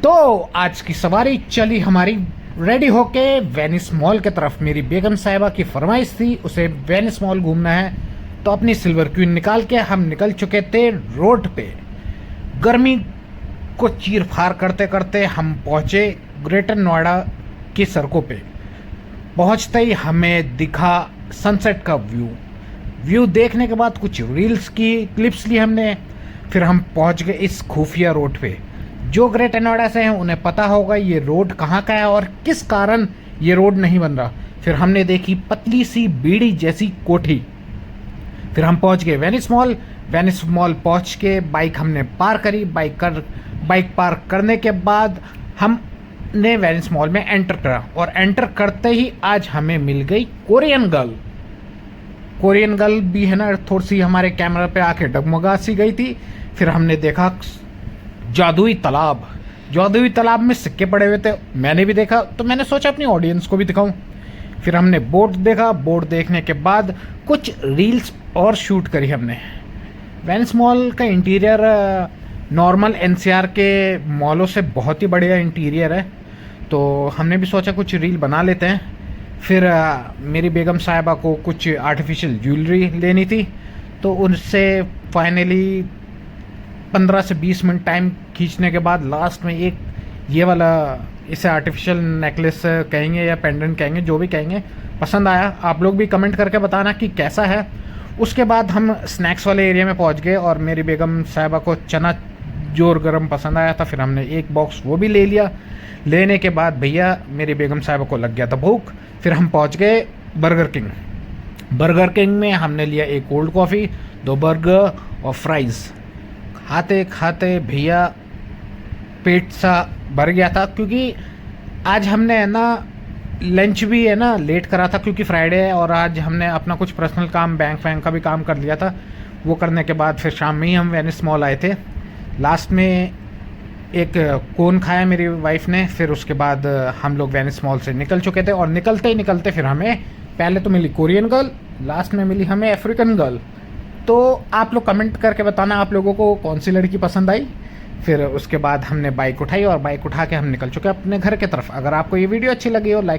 तो आज की सवारी चली हमारी रेडी होके वेनिस मॉल की तरफ। मेरी बेगम साहिबा की फरमाइश थी, उसे वेनिस मॉल घूमना है, तो अपनी सिल्वर क्वीन निकाल के हम निकल चुके थे रोड पे। गर्मी को चीर फाड़ करते करते हम पहुंचे ग्रेटर नोएडा की सड़कों पे। पहुंचते ही हमें दिखा सनसेट का व्यू देखने के बाद कुछ रील्स की क्लिप्स ली हमने। फिर हम पहुंच गए इस खुफिया रोड पे। जो ग्रेटर नोएडा से हैं उन्हें पता होगा ये रोड कहाँ का है और किस कारण ये रोड नहीं बन रहा। फिर हमने देखी पतली सी बीड़ी जैसी कोठी। फिर हम पहुंच गए वेनिस मॉल पहुंच के बाइक हमने पार करी। बाइक पार करने के बाद हमने वेनिस मॉल में एंटर करा और एंटर करते ही आज हमें मिल गई कोरियन गर्ल भी है ना, थोड़ी सी हमारे कैमरा पे आके डगमगा सी गई थी। फिर हमने देखा जादुई तालाब में सिक्के पड़े हुए थे, मैंने भी देखा, तो मैंने सोचा अपनी ऑडियंस को भी दिखाऊं। फिर हमने बोट देखा, बोट देखने के बाद कुछ रील्स और शूट करी हमने। वेनिस मॉल का इंटीरियर नॉर्मल एनसीआर के मॉलों से बहुत ही बढ़िया इंटीरियर है, तो हमने भी सोचा कुछ रील बना लेते हैं। फिर मेरी बेगम साहिबा को कुछ आर्टिफिशियल ज्वेलरी लेनी थी, तो उनसे फाइनली 15 से 20 मिनट टाइम खींचने के बाद लास्ट में एक ये वाला, इसे आर्टिफिशियल नेकलेस कहेंगे या पेंडेंट कहेंगे, जो भी कहेंगे, पसंद आया। आप लोग भी कमेंट करके बताना कि कैसा है। उसके बाद हम स्नैक्स वाले एरिया में पहुंच गए और मेरी बेगम साहिबा को चना जोर गरम पसंद आया था, फिर हमने एक बॉक्स वो भी ले लिया। लेने के बाद भैया मेरी बेगम साहिबा को लग गया था भूख। फिर हम पहुंच गए बर्गर किंग में हमने लिया एक कोल्ड कॉफ़ी, 2 बर्गर और फ्राइज़। खाते खाते भैया पेट सा भर गया था, क्योंकि आज हमने है ना लंच भी है ना लेट करा था, क्योंकि फ्राइडे है और आज हमने अपना कुछ पर्सनल काम बैंक का भी काम कर लिया था। वो करने के बाद फिर शाम में ही हम वेनिस मॉल आए थे। लास्ट में एक कोन खाया मेरी वाइफ ने। फिर उसके बाद हम लोग वेनिस मॉल से निकल चुके थे और निकलते ही निकलते फिर हमें पहले तो मिली कोरियन गर्ल, लास्ट में मिली हमें अफ्रीकन गर्ल। तो आप लोग कमेंट करके बताना आप लोगों को कौन सी लड़की पसंद आई। फिर उसके बाद हमने बाइक उठाई और बाइक उठा के हम निकल चुके अपने घर की तरफ। अगर आपको ये वीडियो अच्छी लगी हो लाइक